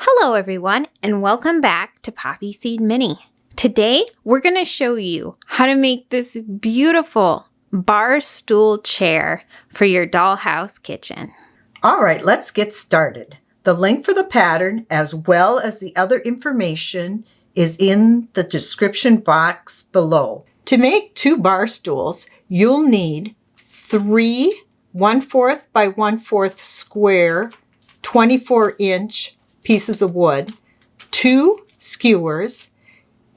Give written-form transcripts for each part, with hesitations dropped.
Hello everyone and welcome back to Poppy Seed Mini. Today we're going to show you how to make this beautiful bar stool chair for your dollhouse kitchen. All right, let's get started. The link for the pattern as well as the other information is in the description box below. To make 2 bar stools, you'll need 3 1/4 by 1/4 square 24-inch pieces of wood, 2 skewers,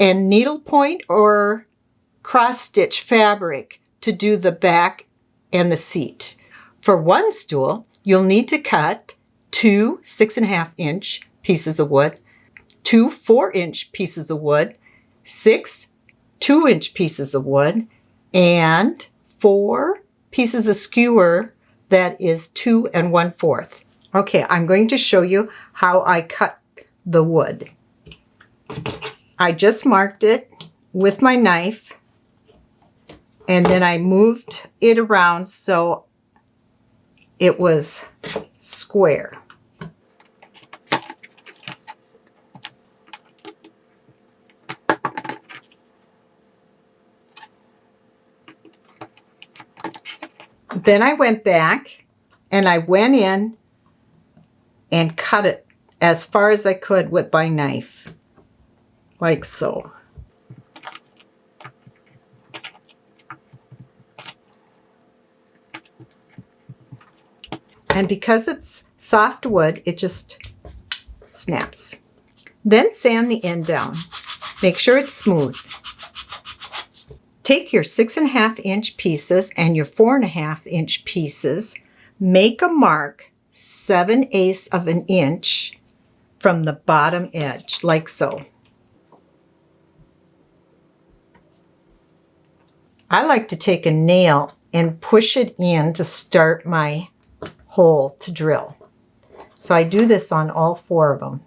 and needlepoint or cross-stitch fabric to do the back and the seat. For 1 stool, you'll need to cut 2 6.5-inch pieces of wood, 2 4-inch pieces of wood, 6 2-inch pieces of wood, and 4 pieces of skewer that is 2 1/4. Okay, I'm going to show you how I cut the wood. I just marked it with my knife and then I moved it around so it was square. Then I went back and I went in and cut it as far as I could with my knife, like so. And because it's soft wood, it just snaps. Then sand the end down. Make sure it's smooth. Take your 6.5-inch pieces and your 4.5-inch pieces, make a mark 7/8 of an inch from the bottom edge, like so. I like to take a nail and push it in to start my hole to drill. So I do this on all 4 of them.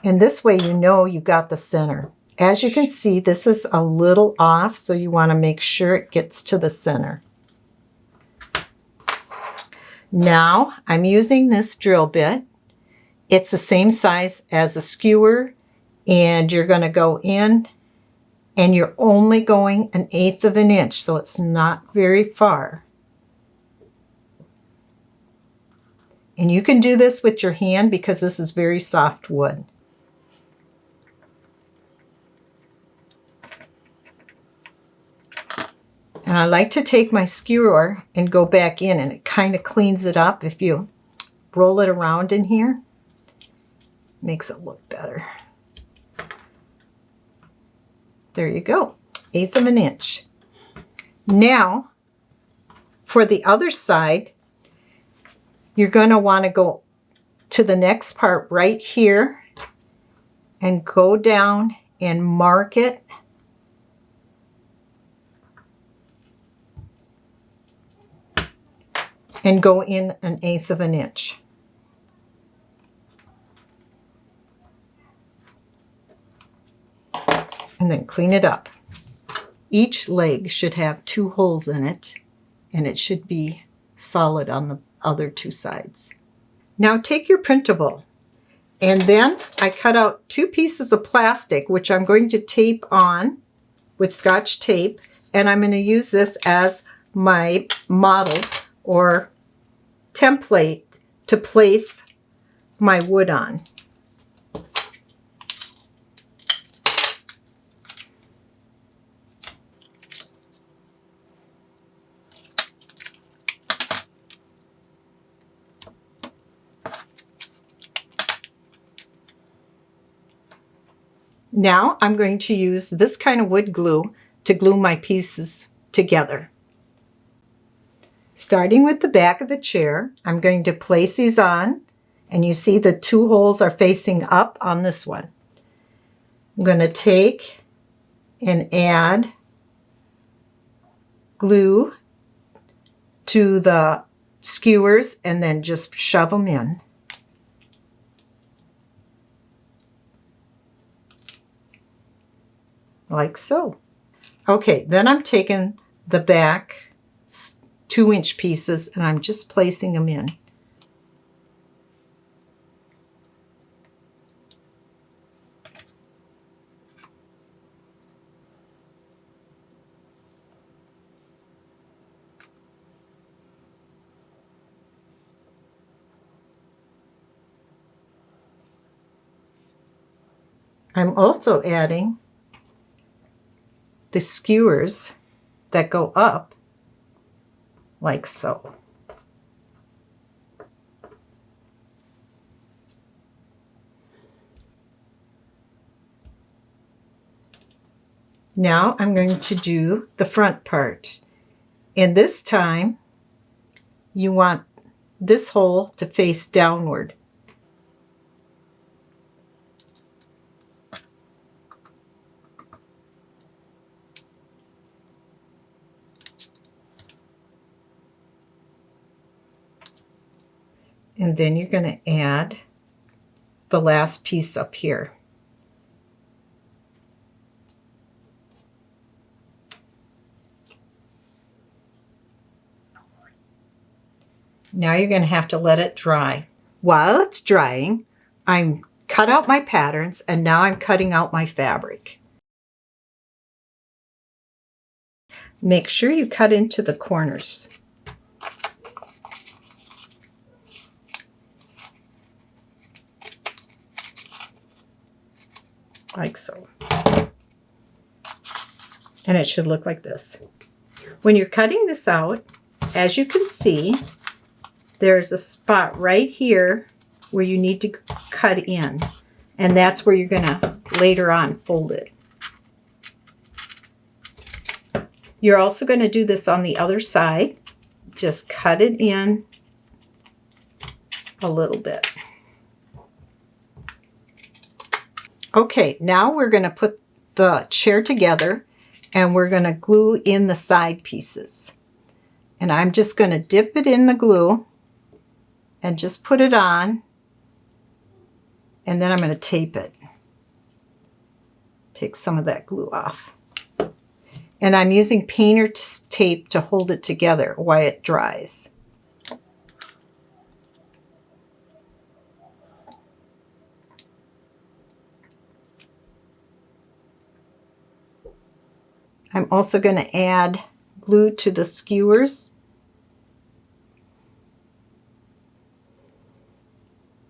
And this way you know you got the center. As you can see, this is a little off, so you want to make sure it gets to the center. Now I'm using this drill bit. It's the same size as a skewer, and you're going to go in and you're only going 1/8 of an inch, so it's not very far. And you can do this with your hand because this is very soft wood. And I like to take my skewer and go back in, and it kind of cleans it up. If you roll it around in here, makes it look better. There you go, 1/8 of an inch. Now, for the other side, you're going to want to go to the next part right here and go down and mark it. And go in 1/8 of an inch. And then clean it up. Each leg should have 2 holes in it, and it should be solid on the other 2 sides. Now take your printable, and then I cut out 2 pieces of plastic, which I'm going to tape on with Scotch tape, and I'm going to use this as my model or template to place my wood on. Now I'm going to use this kind of wood glue to glue my pieces together. Starting with the back of the chair, I'm going to place these on, and you see the 2 holes are facing up on this one. I'm going to take and add glue to the skewers and then just shove them in. Like so. Okay, then I'm taking the back 2-inch pieces and I'm just placing them in. I'm also adding the skewers that go up like so. Now I'm going to do the front part. And this time you want this hole to face downward. And then you're going to add the last piece up here. Now you're going to have to let it dry. While it's drying, I'm cut out my patterns and now I'm cutting out my fabric. Make sure you cut into the corners. Like so. And it should look like this. When you're cutting this out, as you can see, there's a spot right here where you need to cut in. And that's where you're going to later on fold it. You're also going to do this on the other side. Just cut it in a little bit. Okay, now we're going to put the chair together and we're going to glue in the side pieces. And I'm just going to dip it in the glue and just put it on. And then I'm going to tape it. Take some of that glue off. And I'm using painter tape to hold it together while it dries. I'm also going to add glue to the skewers.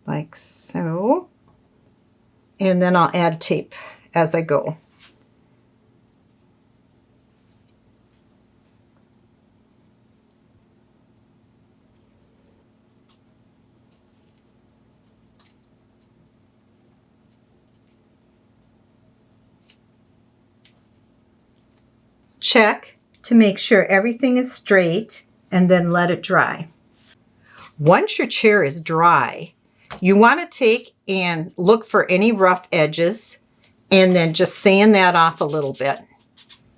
Like so. And then I'll add tape as I go. Check to make sure everything is straight and then let it dry. Once your chair is dry, you want to take and look for any rough edges and then just sand that off a little bit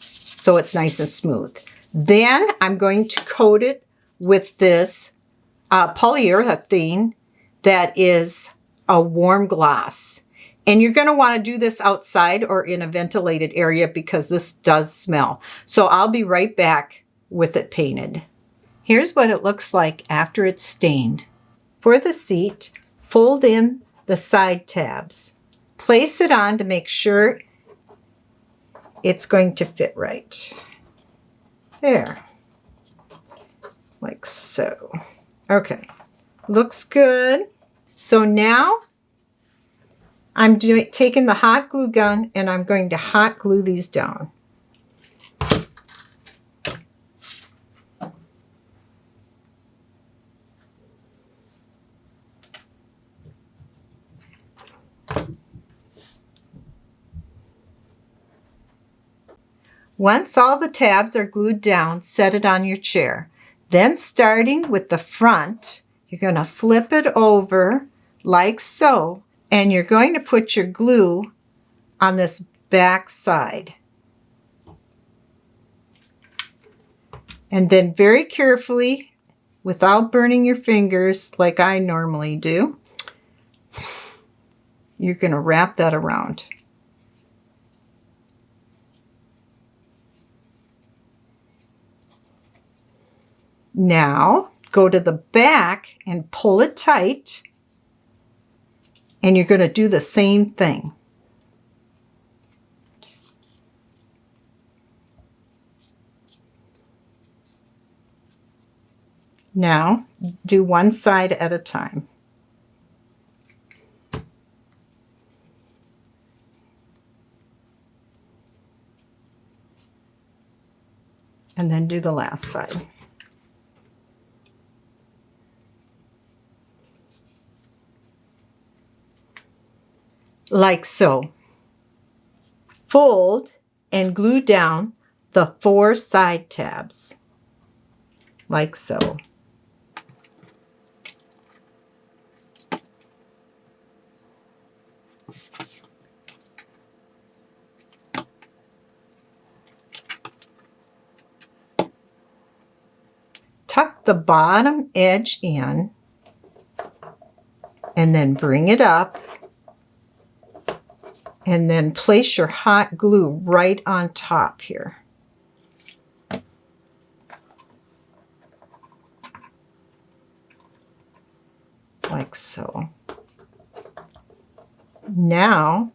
so it's nice and smooth. Then I'm going to coat it with this polyurethane that is a warm gloss. And you're going to want to do this outside or in a ventilated area because this does smell. So I'll be right back with it painted. Here's what it looks like after it's stained. For the seat, fold in the side tabs. Place it on to make sure it's going to fit right. There. Like so. Okay. Looks good. So now I'm taking the hot glue gun and I'm going to hot glue these down. Once all the tabs are glued down, set it on your chair. Then starting with the front, you're going to flip it over like so. And you're going to put your glue on this back side. And then very carefully, without burning your fingers like I normally do, you're going to wrap that around. Now, go to the back and pull it tight. And you're going to do the same thing. Now, do one side at a time. And then do the last side. Like so. Fold and glue down the 4 side tabs. Like so. Tuck the bottom edge in and then bring it up and then place your hot glue right on top here. Like so. Now,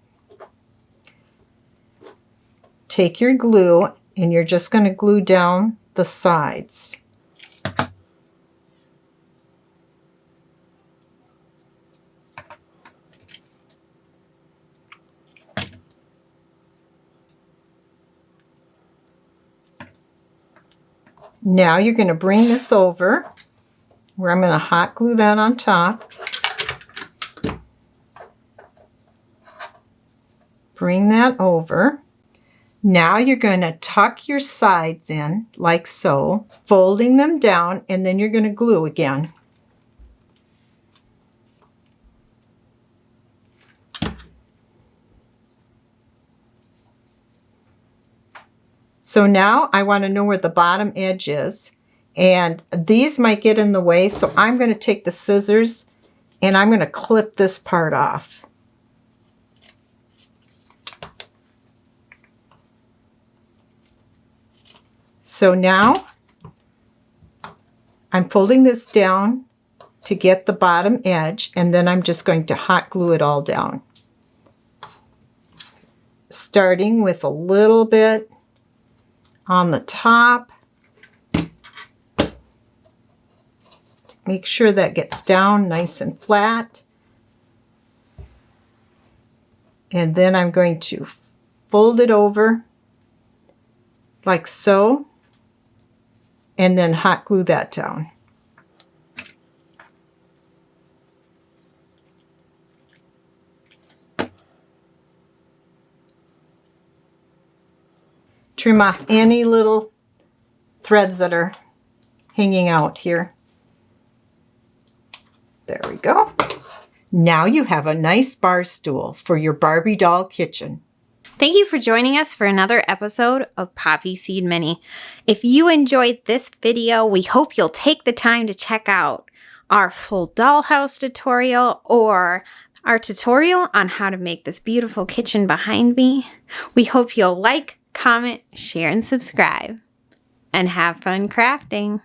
take your glue and you're just going to glue down the sides. Now you're going to bring this over where I'm going to hot glue that on top. Bring that over. Now you're going to tuck your sides in like so, folding them down, and then you're going to glue again. So now I want to know where the bottom edge is, and these might get in the way, so I'm going to take the scissors and I'm going to clip this part off. So now I'm folding this down to get the bottom edge, and then I'm just going to hot glue it all down. Starting with a little bit on the top. Make sure that gets down nice and flat. And then I'm going to fold it over like so, and then hot glue that down. Trim off any little threads that are hanging out here. There we go. Now you have a nice bar stool for your Barbie doll kitchen. Thank you for joining us for another episode of Poppy Seed Mini. If you enjoyed this video, we hope you'll take the time to check out our full dollhouse tutorial or our tutorial on how to make this beautiful kitchen behind me. We hope you'll like, comment, share, and subscribe. And have fun crafting.